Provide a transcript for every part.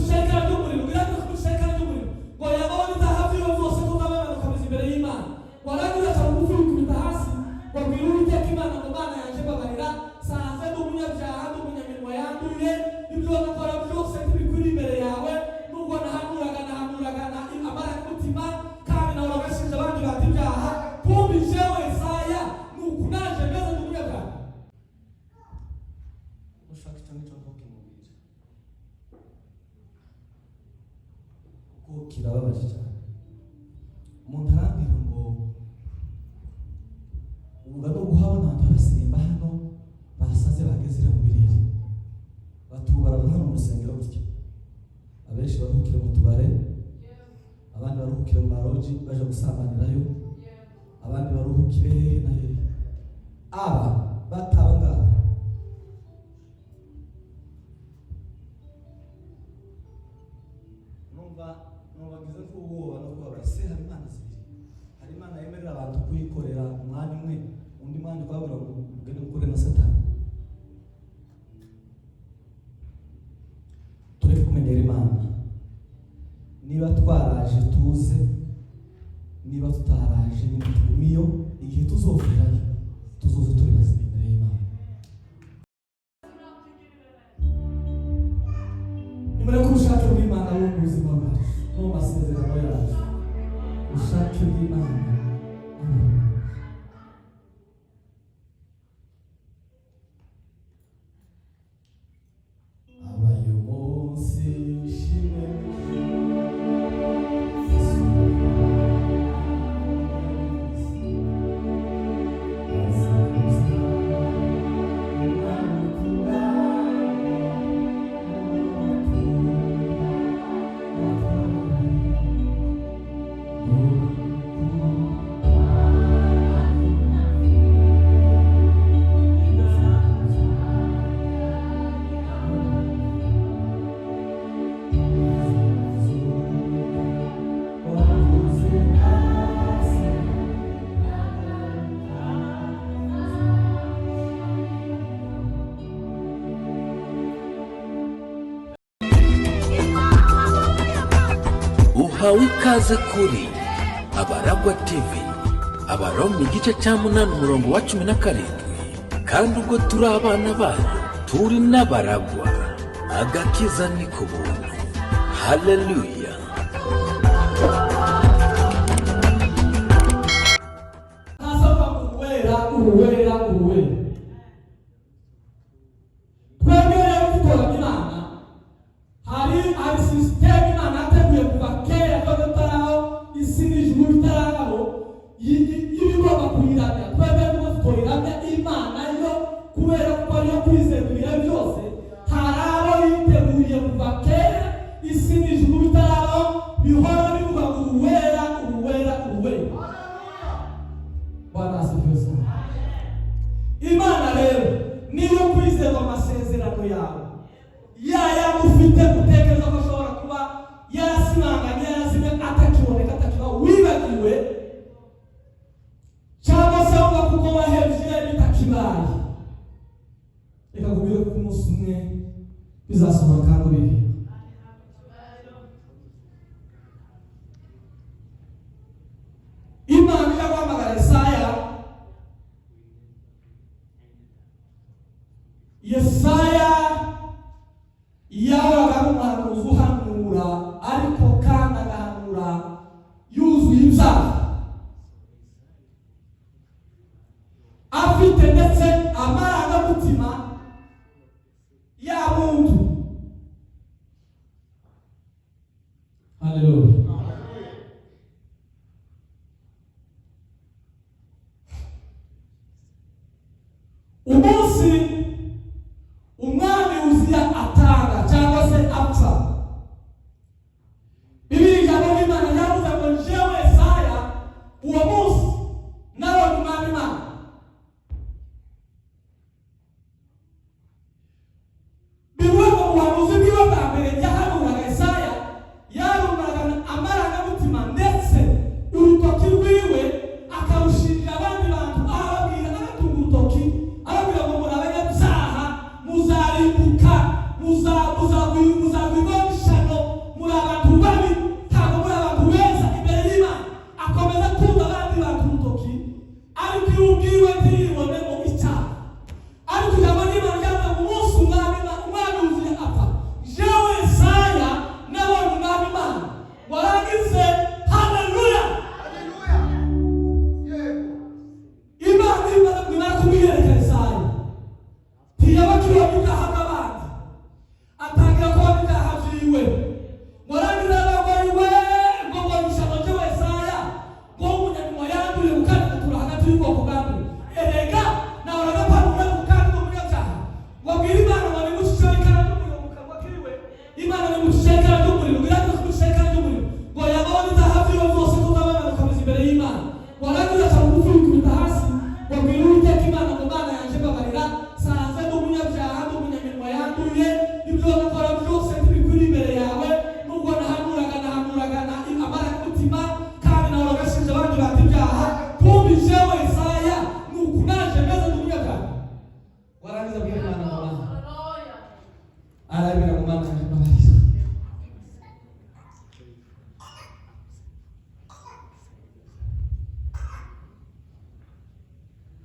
kushaka ry'umuriro biragira kushaka ry'umuriro ngo yabone zahavyo zose ko kabana kameze imbere y'Imana waragira cyane gufurikubita hasi ngo bwira Uwiteka Imana ngo Mana yanje babarira sanze n'umunyabyaha n'umunyaminwa yanduye ibyo nakora byose ntibikuri imbere yawe nubwo nahanuraga amara y'umutima kandi nawe urabashinja abandi bati ibyaha kumbi jewe Yesaya nukunaje meze n'umunyabyaha ushaka cyane cyo mubwira ko kirababaje cyane umuntu arambwira ngo ubugabo guhabona abantu barasimba hano basaze bagezera mu birere batubara hano mu rusengero gutya abenshi baruhukira mu tubare abandi baruhukira mu maroji baje gusambanirayo abandi baruhukire hehe na hehe aba bataba ngaba numvagize ko uwoba no kuba ese hari Imana zibiri hari Imana yemerera abantu kuyikorera umwanya umwe undi mwanya ukabura ngo ugende gukore na Satani tureke kumenyera Imana niba twaraje tuze niba tutaraje nyine tugumiyo igihe tuzoverayo tuzoze turi bazima imbere y'Imana nimara kurushaka rw'Imana yo mu buzima bwacu no mu masezerano yacu ushake bw'Imana abayo munsi shime uhawe ikaze kuri Abaragwa TV Abaroma igice cya 8 umurongo wa 17 kandi ubwo turi abana bayo turi n'abaragwa agakiza ni ku buntu haleluya asaba uwera twebwe gukora Imana hari system Imana ateguye kuva kera ko tutaraho isi n'ijuru bitarangabo y'ibigomba kuyiramya twebwe ngo twiramya Imana yo kubera ko ariyo kwizera ibihe byose hari abo yiteguriye kuva kera isi n'ijuru bitaraho bihora bivuga ngo uwera Bwana asifiwe sana Imana rero niyo kwizera amasezerano yawe yaya ufite gutekereza ko ashobora kuba yarasimanganye yarazimye atakiboneka atakiba wibagiwe cyangwa se uvuga kuko wahebye bitakibaye reka kubwira ko umunsi umwe bizasoma kandi bihe Imana yaguhamagara Yesaya yabaga ari umuhanuzi uhanura ariko kandi agahanura yuzuye ibyaha afite ndetse amarangamutima y'abuntu haleluya umunsi umwami Uziya atanga cyangwa se apfa Bibiliya ijambo ry'Imana ryavuze ngo jewe Yesaya uwo munsi nabonye umwami Imana bivuga ngo ubuhanuzi bwiwe bwa mbere yahanuraga Yesaya yarumvaga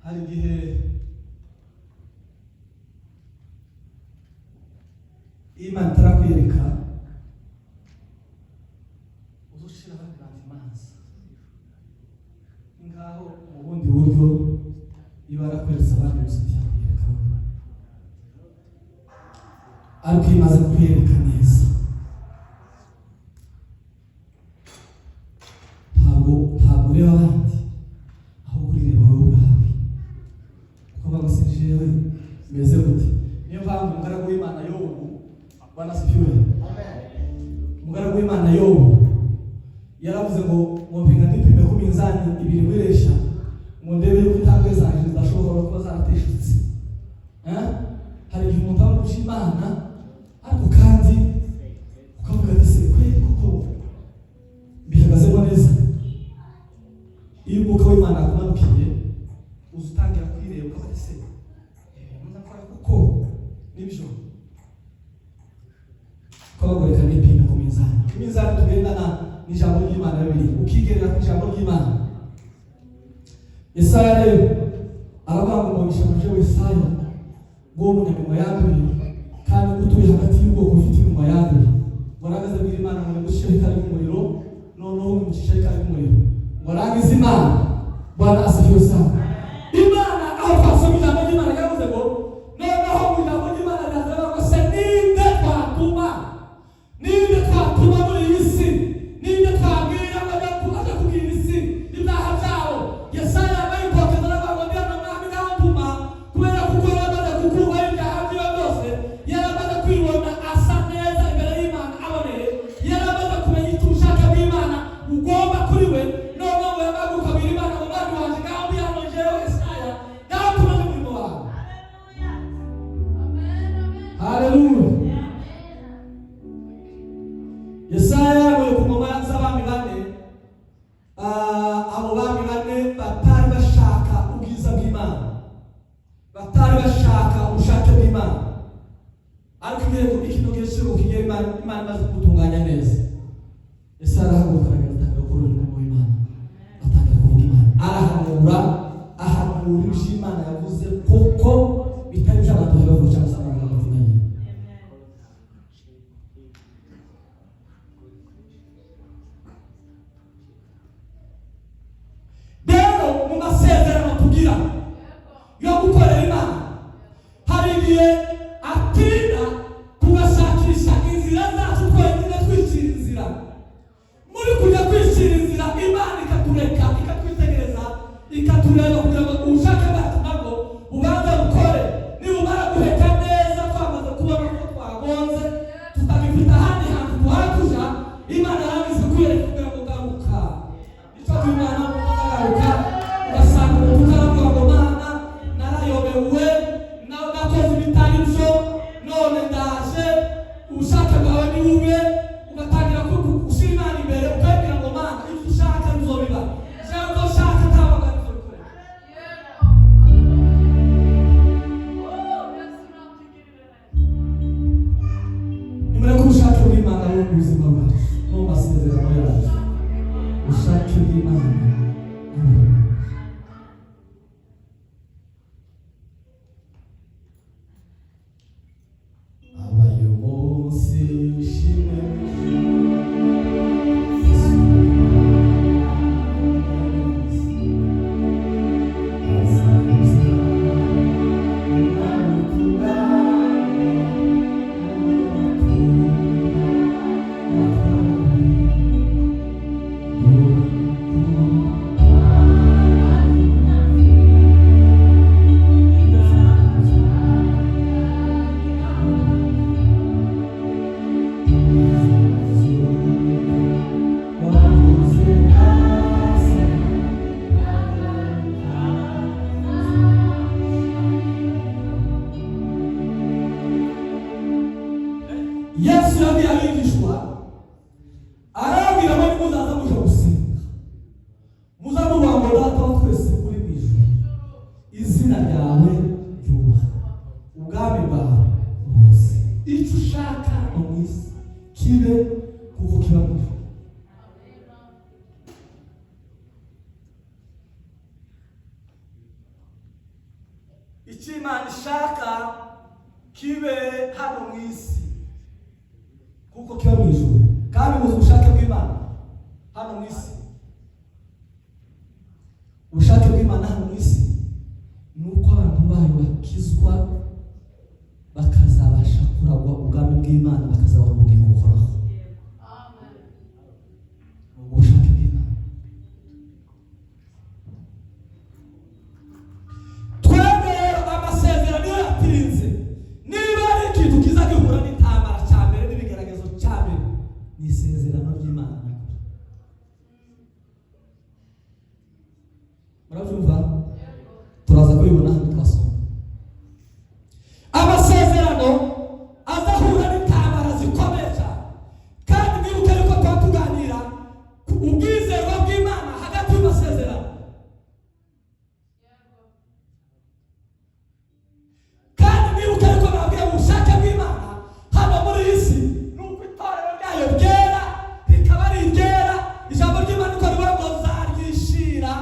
hari igihe Imana itarakwiyereka uzushira abandi bantu imanza ngaho mu bundi buryo iba yarakweretse abandi gusa ntiyakwiyereka wowe, ariko iyo imaze kwiyereka neza ntabwo ureba abandi ahubwo urireba wowe ubwawe, kuko bagusinjije jewe meze gute. Niyo mpamvu umugaragu w'Imana Yobu, Bwana asifiwe, umugaragu w'Imana Yobu yaravuze ngo mpinga ndipime ku minzani ibiri wiresha ngo ndebe yuko intambwe zanjye zidashobora kuba zarateshutse. Hari igihe umuntu amurusha Imana ariko kandi ukavuga ati se kweli koko bihagazemo neza. Iyo umwuka w'Imana akumanukiye uza utangira kwireba ukavuga ati se muzakora kuko nibyo kwabagoreka n'ipinda ku minzani. Iminzani tugendana n'ijambo ry'Imana bibiri, ukigerera ku ijambo ry'Imana. Yesaya rero aravuga ngo mwishamuje Yesaya ngo umunyaminwa yanduye kandi utuye hagati y'ubwoko ufite iminwa yanduye, waragaze bwira Imana ngo ngushyire ikari y'umuriro noneho ngucishe ikari y'umuriro ngo arangize Imana. Bwana asifiwe sana. Imana aho twasoma ijambo ry'Imana yavuze ngo noneho mu ijambo ry'Imana riravuga ngo se ninde twatuma muri iyi si, ninde twabwira ngo ajya kubwira isi ibyaha byabo. Yesaya yambaye ikote zaravuga ngo ndiya n'umwami n'abatuma kubera kuko yaramaze gukurwaho ibyaha byiwe byose, yaramaze kwibona asa neza imbere y'Imana aboneye, yaramaze kumenya icyo ubushake bw'Imana bugomba kuri we. Noneho ngo yamaze gukabira Imana ngo mwami wanjye ngaho mbihano jewe Yesaya ngaho tumaze umurimo wawe. Haleluya. Yesaya yaguye ku ngoma z'abami bane. Abo bami bane batari bashaka ubwiza bw'Imana, batari bashaka ubushake bw'Imana, ariko ikintu cyose kigera Imana imaze gutunganya neza. Yesaya arahaguruka atangira gukora umurimo w'Imana, atangira kuvuga Imana, arahanura ibyo Imana yavuze kuko bitari by'abantu bavuga cyangwa se abantu bavuga. Mu masezerano tugira yo gukorera Imana, hari igihe atinda tugashakisha inzira zacu twenyine twicira inzira. Muri kujya kwicira inzira Imana ikatureka ikatwitegereza ikatureba kugira ngo ubushake bwacu nabwo bubanza bukore. Nibumara guheka neza twamaze kubona ko twagonze tutagifite ahandi hantu tuhakuja, Imana yarangiza kwereka kugira ngo garuka. Icyo Imana garuka ugasanga umuntu aravuga ngo Mana narayobewe nakoze ibitari byo, none ndaje ubushake bwawe ni bube. Ugatangira gushyira Imana imbere ukabwira ngo Mana ibyo ushaka bizobiba, jewe ibyo ushaka ntabaga bizobikora. Nimureke ubushake bw'Imana buri mu buzima bwacu no mu masezerano yacu. Ubushake bw'Imana abaye umunsi wishimye Yesu yabwiye abigishwa arababwira ngo nimuzaza muje gusenga muza muvuga ngo Data wa twese uri mu ijuru, izina ryawe ryubahwe, ubwami bwawe buze, icyo ushaka mu isi kibe kuko kiba mu ijuru. mu ijuru kandi muzi ubushake bw'Imana hano mu isi. Ubushake bw'Imana hano mu isi ni uko abantu bayo bakizwa bakazabasha kuragwa ubwami bw'Imana bakazabona ubugingo buhoraho. Ubushake bw'Imana. Twebwe rero amasezerano iyo yatinze, niba ari ikintu kiza gihura n'intambara cya mbere n'ibigeragezo cya mbere, ni isezerano ry'Imana. Murabyumva? Turaza kubibona hano twasoma. Amasezerano azahura n'intambara zikomeye cyane. Kandi mwibuke yuko twatuganira ku ubwizerwa bw'Imana hagati y'amasezerano. Kandi mwibuke yuko nabwiye ubushake bw'Imana hano muri iyi si ni uko itorero ryayo ryera rikaba ari iryera. Ijambo ry'Imana uko rivuga ngo zaryishira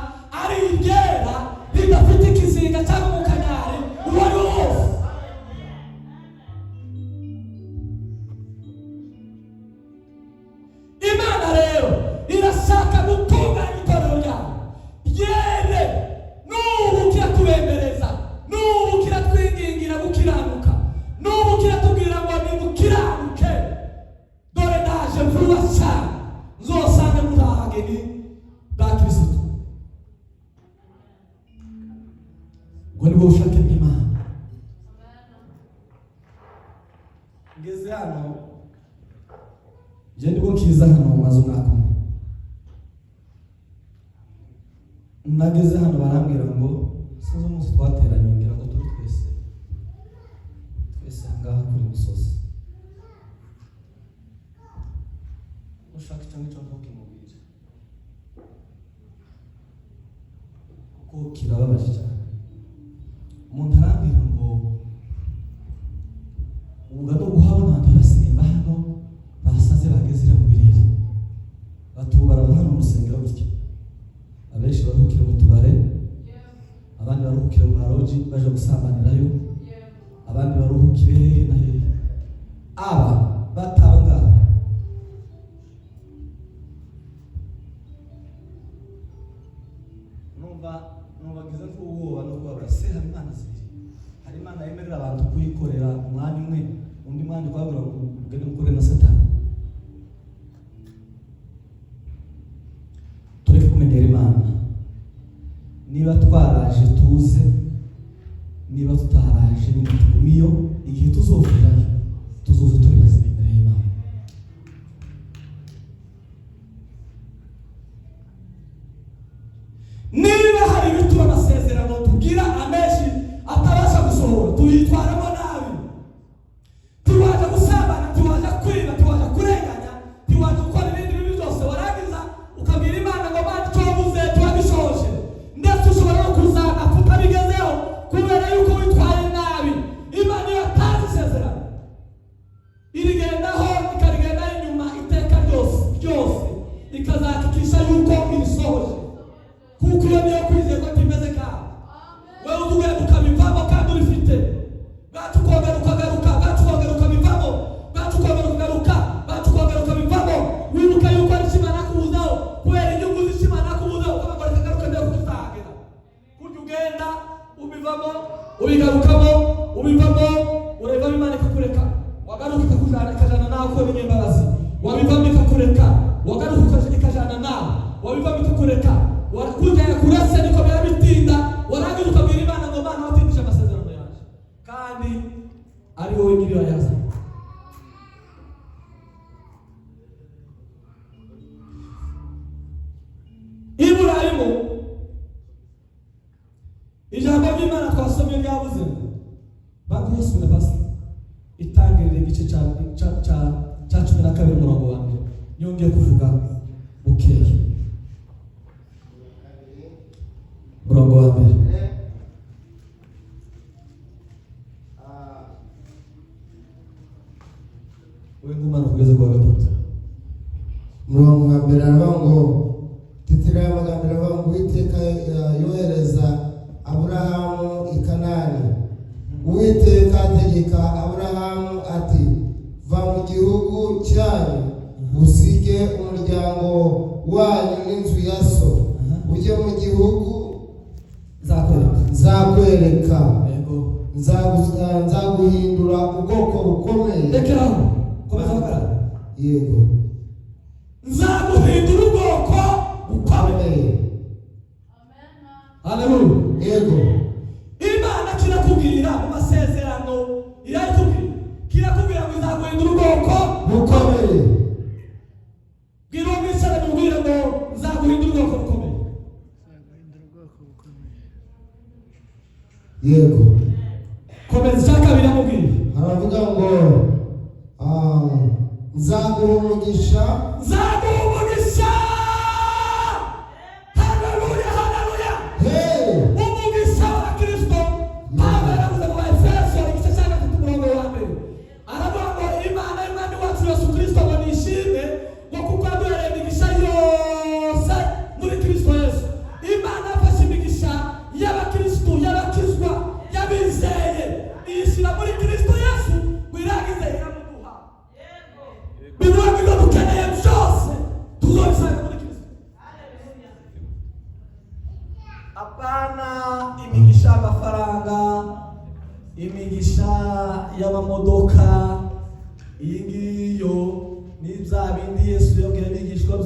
ari iryera ridafite ikizinga cyangwa umukanyari uwo ari wo wose. Imana rero irashaka gutunganya itorero ryayo ryere, n'ubu kiratubembereza, n'ubu kiratwingingira gukiranuka, n'ubu kiratubwira ngo nimukiranuke, dore ndaje vuba cyane, nzosange muri abageni bwa Kristo. Ubwo ni bwo bushake bw'Imana. Ngeze hano je ndiko kiza hano mu mazu mwaka. Nageze hano barambwira ngo sinzi umunsi twateranye, ngira ngo turi twese ngaha kuri musozi. Ushaka cyangwa icyo ntukimubwire kuko kirababaje cyane. Umuntu arambwira ngo ubugado guhabona abantu basimba hano basaze bagezera mu birere, batubara hano mu rusengero gutya. Abenshi baruhukira mu tubare, abandi baruhukira mu maroji baje gusambanirayo, abandi baruhukire hehe na hehe. Aba bataba ngaba numvagize nk'ubwoba no kubabara. Se hari Imana zibiri, hari Imana yemerera abantu kuyikorera umwanya umwe, undi mwanya ukababwira ngo ugende mukore na Satani. Tureke kumenyera Imana. Niba twaraje tuze, niba tutaraje nyine tugumiyo, igihe tuzovirayo tuzoze turi bazima imbere y'Imana. Niba hari ibituma amasezerano tugira amenshi atabasha gusohora, tuyitwaramo nabi, tuwaje gusambana, tuwaje kwiba, tuwaje kurenganya, tuwaje gukora ibindi bibi byose, warangiza ukabwira Imana ngo Mana tubuze twagishoje, ndetse ushobora no kuzana tutabigezeho kubera yuko witwaye nabi. Imana iyo yatanze isezerano irigendaho ikarigenda inyuma iteka ryose ikazahakikisha yuko irisohoje, kuko iyo niyo kwizerwa timeze kawe. Wewe ugenda ukabivamo kandi urifite, batukongera ukagaruka, batukongera ukabivamo, batukongera ukagaruka, batukongera ukabivamo. Wibuka yuko ari Imana kubuzaho kubera inyungu z'Imana kubuzaho, ukabagora kagaruka ndio kutagera. Kurya ugenda ubivamo, ubigarukamo, ubivamo, ureva Imana ikakureka, wagaruka ikakujana nawe ko binyembabazi, wabivamo ikakureka, wagaruka ikajana nawe, wabivamo ikakureka, warakujya kurasa niko birabitinda, warangiza ukabwira Imana ngo Mana watindije amasezerano yaje, kandi ari wowe nyiri wayaza. Iburahimu, ijambo ry'Imana twasomye ryavuze ngo bakuyasura basi itangirira igice cya 12 umurongo wa mbere. Nyongeye kuvuga bukeye murongo wa mbere. Wewe ngumana kugeza kwa gatatu. Murongo wa mbere aravuga ngo titira amagambo aravuga ngo Uwiteka yohereza Aburahamu i Kanani. Uwiteka ategeka Aburahamu ati va mu gihugu cyanyu usige umuryango wanyu n'inzu ya so ujye mu gihugu nzakwereka nzaguhindura ubwoko bukomeye. Rekeraho komeza bakara. Yego. Nzaguhindura ubwoko bukomeye. Haleluya. Yego. Imana kirakubwira mu masezerano kirakubwira ngo nzaguhindura ubwoko bukomeye. Bwira umwisana mubwira ngo nzaguhindura ubwoko bukomeye. Yego. Komeza kabiri amubwira. Aravuga ngo nzaguha umugisha. Haleluya, haleluya. Hey. Umugisha wa Kristo. Pawulo aravuga mu Efeso igice cya 3 umurongo wa 1. Aravuga ngo Imana y'Umwami wacu Yesu Kristo ngo nishime ngo kuko yaduhereye imigisha yose muri Kristo Yesu. Imana yafashe imigisha y'abakristo, y'abakizwa, y'abizeye ishyira muri Kristo Yesu ngo iragize iramuduha. Bivuga ngo ibyo dukeneye byose tuzobisanga muri Kristo. Apana imigisha y'amafaranga, imigisha y'amamodoka, iyi ngiyo ni bya bindi Yesu yabwiye abigishwa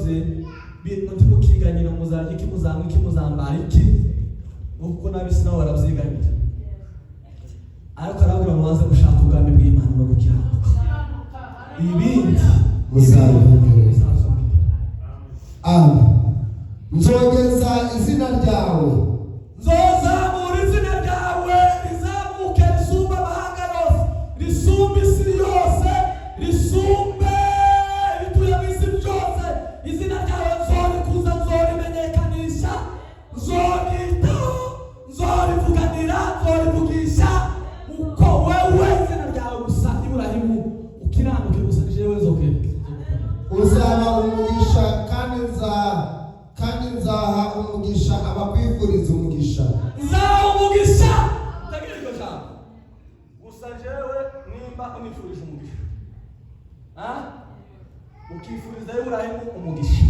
bye ntimukiganyira muzarya iki, muzanywa iki, muzambara iki, kuko n'abisi nabo barabyiganira. Ariko arabwira ngo mubanze gushaka ubwami bw'Imana no gukiranuka, ibindi muzabibonera. Amen. Nzogeza izina ryawe. Nzozamura izina ryawe rizamuke risumba amahanga yose, risumba isi yose, risumbe ibituye mu isi byose. Izina ryawe nzorikuza, nzorimenyekanisha, nzoritaho, nzorivuganira, nzorivugisha uko wewe izina ryawe gusa Iburahimu ukiranuke gusa jewe nzokwereka. Uzaba umugisha kandi nzaha umugisha abakwifuriza umugisha. Nzaha umugisha utagereko cyane gusa jewe nimba unifurije umugisha, ukifuriza Iburahimu umugisha,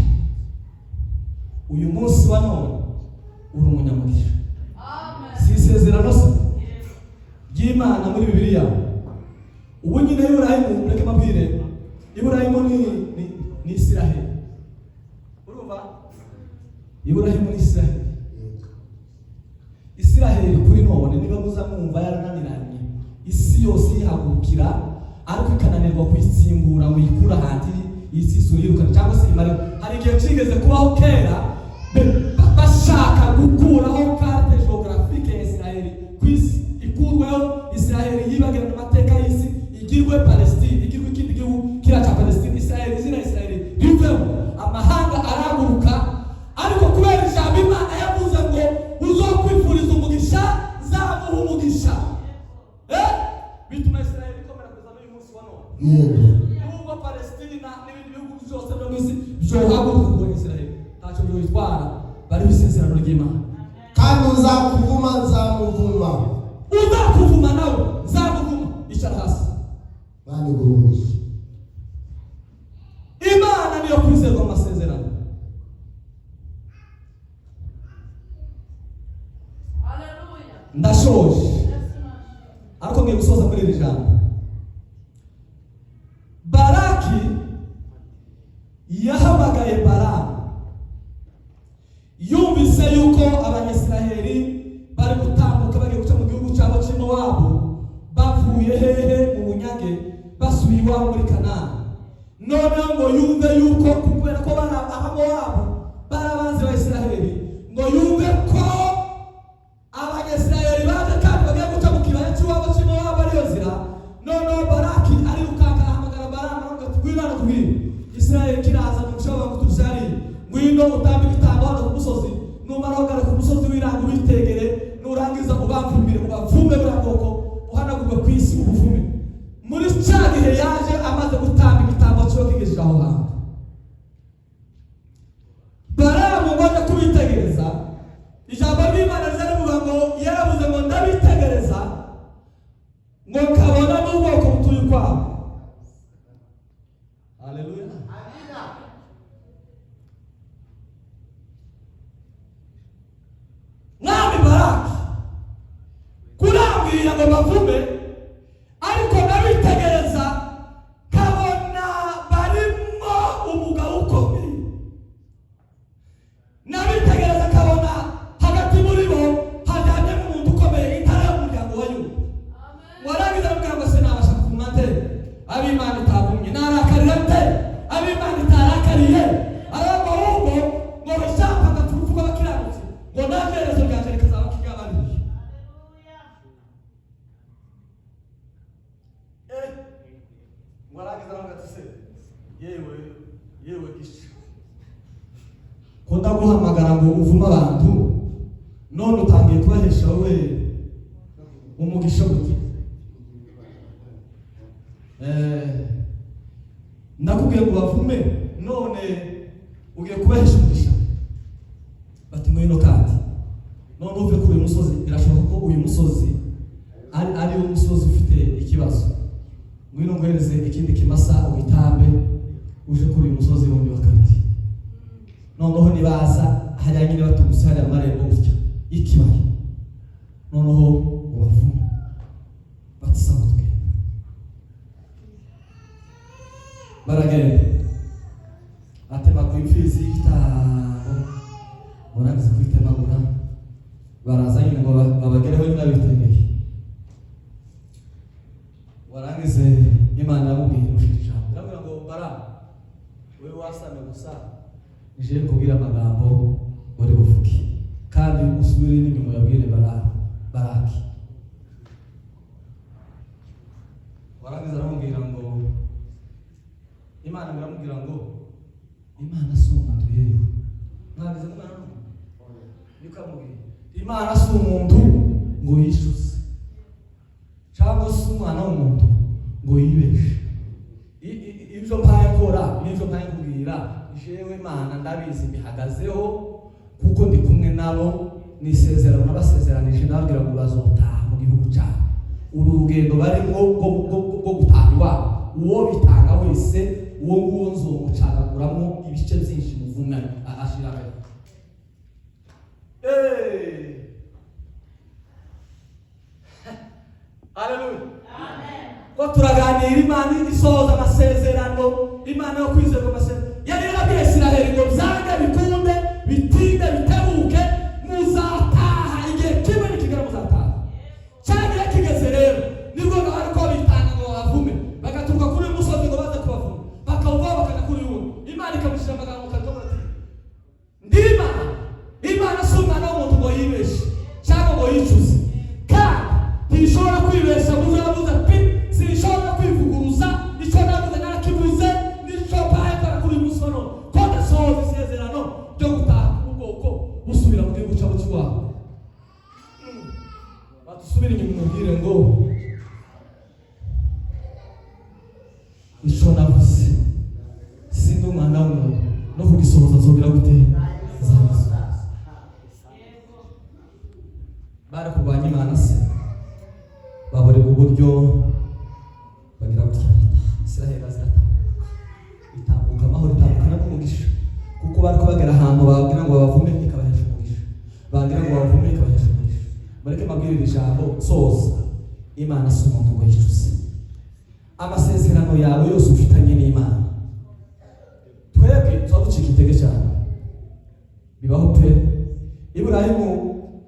uyu munsi wa none uri umunyamugisha. Si isezerano se ry'Imana muri Bibiliya. Ubu nyine Iburahimu reka mabwire, Iburahimu ni Isiraheli. Urumva? Iburahimu ni Isiraheli. Isiraheli kuri none niba muza mwumva yarananiranye, isi yose yihagurukira ariko ikananirwa kuyitsimbura ngo yikura handi yisisura yirukana cyangwa se imare. Hari igihe kigeze kubaho kera bashaka gukuraho carte geographique ya Isiraheli ku isi, ikurweho Isiraheli yibagirana amateka y'isi, igirwe Palestine, igirwe ikindi gihugu kira cya Palestine. Isiraheli, izina Isiraheli riveho, amahanga araguruka. Ariko kubera ijambo Imana yavuze ngo uzokwifuriza umugisha nzamuha umugisha, bituma Isiraheli ikomera kugeza n'uyu munsi wa none. Nubwo Palestina n'ibindi bihugu byose byo mu isi byohaguruka kubona Isiraheli ntacyo byitwara, bari bisezerano ry'Imana. Kandi uzakuvuma nzamuvuma. Uzakuvuma nawe nzamuvuma. Icara hasi. Bani gurumisha. Imana niyo kwizerwa amasezerano. Haleluya. Ndashoje. Ariko ngiye gusoza muri iri jambo. Baraki yahamagaye Balamu yumvise yuko Abanyisiraheli bari gutambuka bagiye guca mu gihugu cyabo cy'Imowabu, bavuye hehe mu bunyage basubiye iwabo muri Kanani. Noneho ngo yumve yuko kubera ko bari Abamowabu bari abanzi ba Isiraheli, ngo yumve ko Abanyisiraheli baje kandi bagiye guca mu kibaya cy'iwabo cy'Imowabu ariyo nzira. Noneho Baraki arirukanka ahamagara Balamu ngo tugwirane tubwire Isiraheli kiraza mu cyo ngo tushari ngwino utambe igitambo hano ku musozi, numara ogara ku musozi w'irango bitegere, nurangiza ubamvumire ubavumbe buri bwoko uhanagurwe ku isi ubuvume. Muri cya gihe yaje amaze gutamba igitambo cyo kigejeje aho hantu, Balamu ngo kubitegereza, ijambo ry'Imana rivuga ngo yaravuze ngo ndabitegereza ngo kabona n'ubwoko butuye kwabo. mwami Baraki kurambwira ngo bavume, ariko nabitegereza kabona barimo umugabo ukomeye. Nabitegereza kabona hagati muri bo hajyanye n'umuntu ukomeye itara y'umuryango wa Yuda. Warangiza kugira ngo sinabasha kumate ab'Imana itavumye narakarira nte ab'Imana itarakariye ariko ahubwo ngo bishaka gaturuka bakiranutse ngo nagerezo ryanje rikazaba kigabaniye. Warangiza bagatse yewe gishi ko ndaguhamagara ngo uvume abantu none utangiye kubahesha wowe umugisha gute? Ndakubwiye ngo bavume none ugiye kubahesha umugisha. Bati ngwino kandi none uve kuri uyu musozi, birashoboka ko uyu musozi ari umusozi ufite ikibazo. Ngwino ngwereze ikindi kimasa ugitambe uje kuri uyu musozi wundi wa kabiri. Noneho nibaza hariya nyine batuguse hariya amarembo gutya y'ikibaya, noneho ubavume batisanga tugenda. Baragenda atemaguye imfizi y'igitambo, barangiza kuyitemagura, baraza nyine ngo babagereho nyine abitegeye. Warangize Imana yamubwira ushije ijambo, iramubwira ngo Bara wewe wasame gusa nije kubwira amagambo uri buvuge, kandi usubire n'inyuma yabwire Baraki. Warangiza aramubwira ngo Imana iramubwira ngo Imana si umuntu yewe. Mwagize Imana nikamubwira Imana si umuntu ngo yishuze cyangwa se umwana w'umuntu ngo yibeshe. Ibyo mpaye nkora n'ibyo mpaye nkubwira jewe Imana ndabizi mbihagazeho kuko ndi kumwe nabo, nisezerano nabasezeranije nababwira ngo bazotaha mu gihugu cyabo. Uru rugendo barimo rwo gutaha iwabo, uwo bitanga wese uwo nguwo nzomucagaguramo ibice byinshi muvume ashiraho. Haleluya. Amen. Ko turaganira Imana isohoza amasezerano, Imana yo kwizerwa amasezerano. Yari yarabwiye Isiraheli ngo byanga bikunde bitinde bitebuke muzataha igihe kimwe nikigera muzataha. Cyangwa kigeze rero nibwo ariko bitanga ngo bavume bagaturuka kuri uyu musozi ngo baze kubavuma bakawuva bakajya kuri wundi. Imana ikamushyira amagambo kadomo ati ndima Imana si umwana w'umuntu ngo yibeshe cyangwa ngo yicuze, kandi ntishobora kwibesha muzabuza pi sinshobora kwivuguruza icyo navuze narakivuze n'icyo mpaye kora kuri uyu munsi wa none ko ndasohoza isezerano ryo gutaha ubwoko busubira mu gihugu cyabo cy'iwabo. Batusubire inyuma umubwire ngo icyo navuze sindi umwana w'umuntu no kugisohoza nzongera gute nzabisohoza. Bari kurwanya Imana se babure uburyo bagira gutya Isiraheli itambuka amahoro itambukana n'umugisha, kuko bari kubagera ahantu bagira ngo bavume ikabahesha umugisha, bagira ngo bavume ikabahesha umugisha. Bareke mabwirira ijambo soza Imana si umuntu ngo yicuze. Amasezerano yawe yose ufitanye n'Imana twebwe tuzaducika intege cyane, bibaho pe. Iburahimu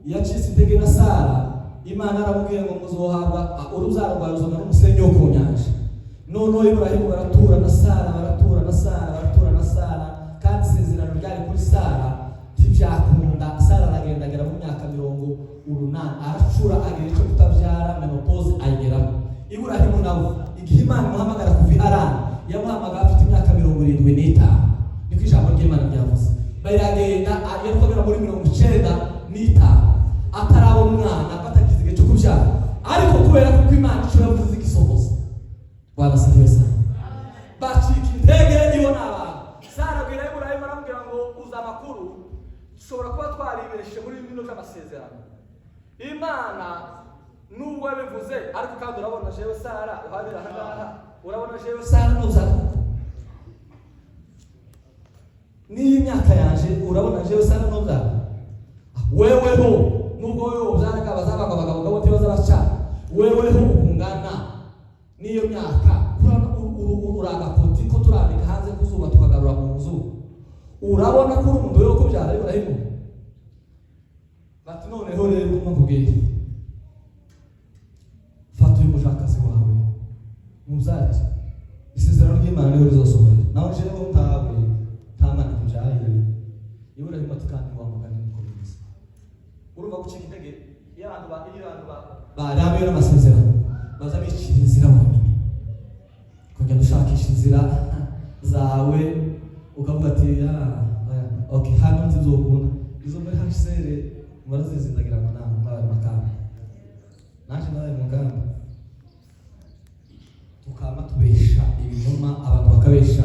yacitse intege na Sara, Imana aramubwiye ngo muzohabwa urubyaro rwawe ruzana n'umusenyi wo ku nyanja. Noneho Iburahimu baratura na Sara, kandi isezerano ryari kuri Sara ntibyakunda. Sara aragenda agera mu myaka 80 aracura, agera icyo kutabyara, menopause ayigeraho. Iburahimu nawe igihe Imana imuhamagara kuva i Harani yamuhamagara afite imyaka 75, niko ijambo ry'Imana ryavuze. Baragenda yatwagera muri 95 atarabona umwana, batagize igihe cyo kubyara, ariko kubera ko Imana ishobora kuvuza igisohoza. Bwana sifiwe sana. Bacika intege nibo n'abantu. Sara abwira Iburahimu aramubwira ngo uza amakuru dushobora kuba twaribereshe muri bino by'amasezerano. Imana nubwo yabivuze, ariko kandi urabona jewe Sara uhabera ahangaha, urabona jewe Sara nuza niyo imyaka yanje urabona jewe sana n'ubwana weweho nubwo wewe uzanaga bazabaga abagabo ntibaza baca weweho ungana niyo myaka uraga koti ko turabika hanze kuzuba tukagarura mu nzu urabona ko umuntu yo kubyara Ibrahimu bati noneho rero nkubwire fata uyu mushakasi wawe muzaje isezerano ry'Imana niho rizosohora nawe je ngo ntabwe tamana kujaye Ibrahimu atikandi wa mugani mukomeza urumva gucika intege y'abantu barabiye n'amasezerano baza bicira inzira bonyine kujya gushakisha inzira zawe ukavuga ati okay hano nzizokunda izo muri hasere murazizindagira ngo nawe mbaye makamba naje nawe mugamba tukama tubesha ibinyoma abantu bakabesha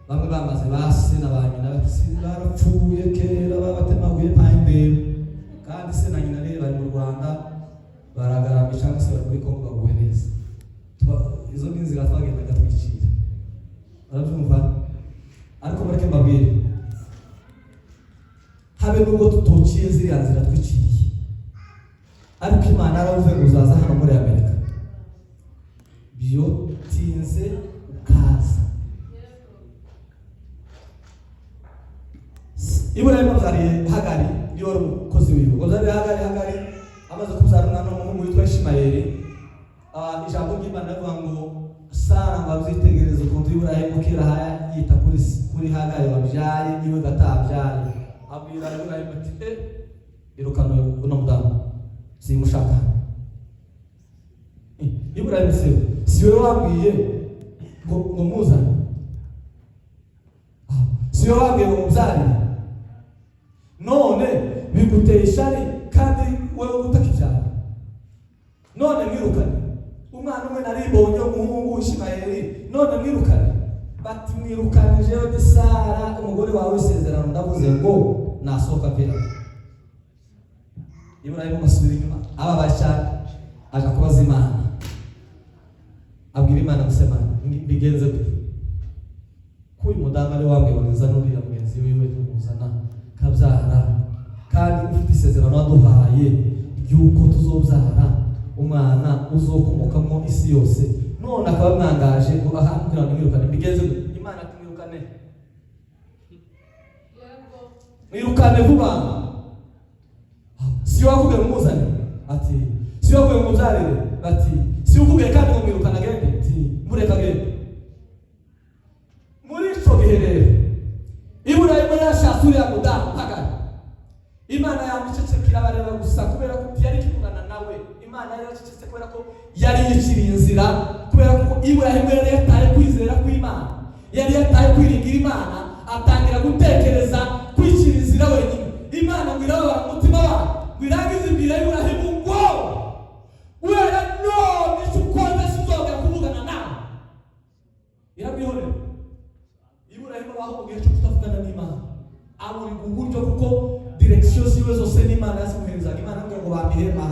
bamwe bamaze base n'abanyina bati barapfuye kera babatemaguye paimbere kandi se na nyina rero bari mu Rwanda baragaramisha cyangwa se bari muri Kongo baguwe neza izo n'inzira twagendaga twicira arabyumva ariko bareke mbabwire habe nubwo tutociye ziriya nzira twiciriye ariko Imana aravuze ngo uzaza hano muri Amerika biyo tinze ukaza Ibrahimu zari Hagari yoro mukozi wiwe ngo zari Hagari amaze kuzana umwana w'umuhungu witwa Ishimayeli ijambo ry'Imana rivuga ngo Sara ngo azitegereze ukuntu Ibrahimu kera yita kuri Hagari wabyaye niwe gatabyaye abwira Ibrahimu ati irukana uno mudamu simushaka Ibrahimu si we wabwiye ngo muzane si we wabwiye ngo mubyare none biguteye ishari kandi wewe utakibyara none mwirukane umwana umwe naribonye umuhungu Ishimayeli none mwirukane bati mwirukane jewe de Sara umugore wawe isezerano ndavuze ngo nasohoka pera Ibrahimu basubira inyuma aba bashaka aje kubaza Imana abwira Imana gusema bigenze kuyu mudamu ari wambwe boneza n'uriya mugenzi wiwe tumuzana kabyara kandi ufite isezerano waduhaye yuko tuzobyara umwana uzokomokamo isi yose none akaba mwangaje ngo ahambira mwirukane bigenze Imana tumwirukane mwirukane vuba si wakubye muzane ati si wakubye mubyarire ati si ukubye kandi ngo mwirukane agende ati mureka agende muri ico gihe rero Ibrahimu yashatse uriya mudamu Hagari Imana yamucecekera bareba gusa kubera ko yari kivugana nawe Imana yari yacecetse kubera ko yari yiciriye inzira kubera ko Ibrahimu yari yataye kwizera kw'Imana yari yataye kwiringira Imana atangira gutekereza kwicira inzira wenyine Imana ngwirabara umutima wawe ngwirangiza ibwira Ibrahimu ngo wera none cyukonze sizongera kuvugana nawe irabihorera Ibrahimu baho mu gihe cyo kutavugana n'Imana aburi uburyo kuko direction ziwe zose n'Imana yazimuhereza Imana ngo bambihema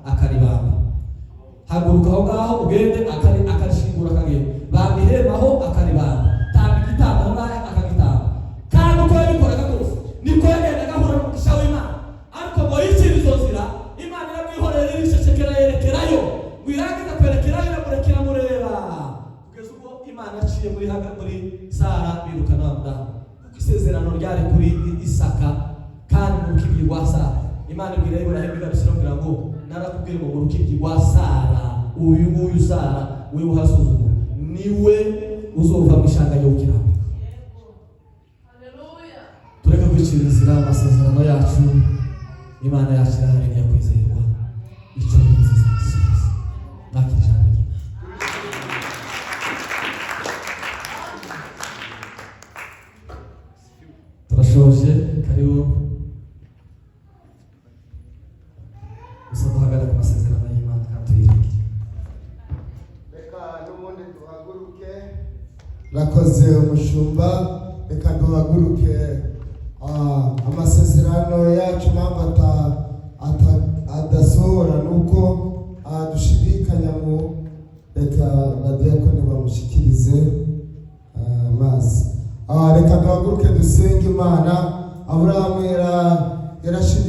akaribamba haguruka aho ngaho ugende akarishingura akagenda bambihema aho akaribamba tamba igitabo aho ngaho akagitamba kandi uko yabikoraga rwose niko yagendaga ahura n'umugisha w'Imana ariko ngo yicira izo nzira Imana iramwihorera iricecekera yerekerayo ngo irangiza kwerekerayo iramurekera mureba kugeza ubwo Imana aciye muri Sara birukana mudamu kuko isezerano ryari kuri Isaka kandi mu rukibyi rwa Sara Imana ibwira Ibrahimu igarusira kugira ngo narakubwiye ngo mu rukibyi rwa Sara uyu nguyu Sara we uhasuzuma niwe uzova mu ishanga ryo gukiranuka haleluya tureke kwicira inzira amasezerano yacu Imana yacu irahari yakwizerwa icyo nziza gisubiza nakijana turashoje karibu gusa duhagara ku masezerano y'Imana kandi tuyiringiye reka n'ubundi duhaguruke rakoze umushumba reka duhaguruke amasezerano yacu mpamvu adasohora nuko dushidikanya mu reka badiyakoni bamushikirize amazi Reka duhaguruke dusenge Imana. Aburahamu yarashidikanya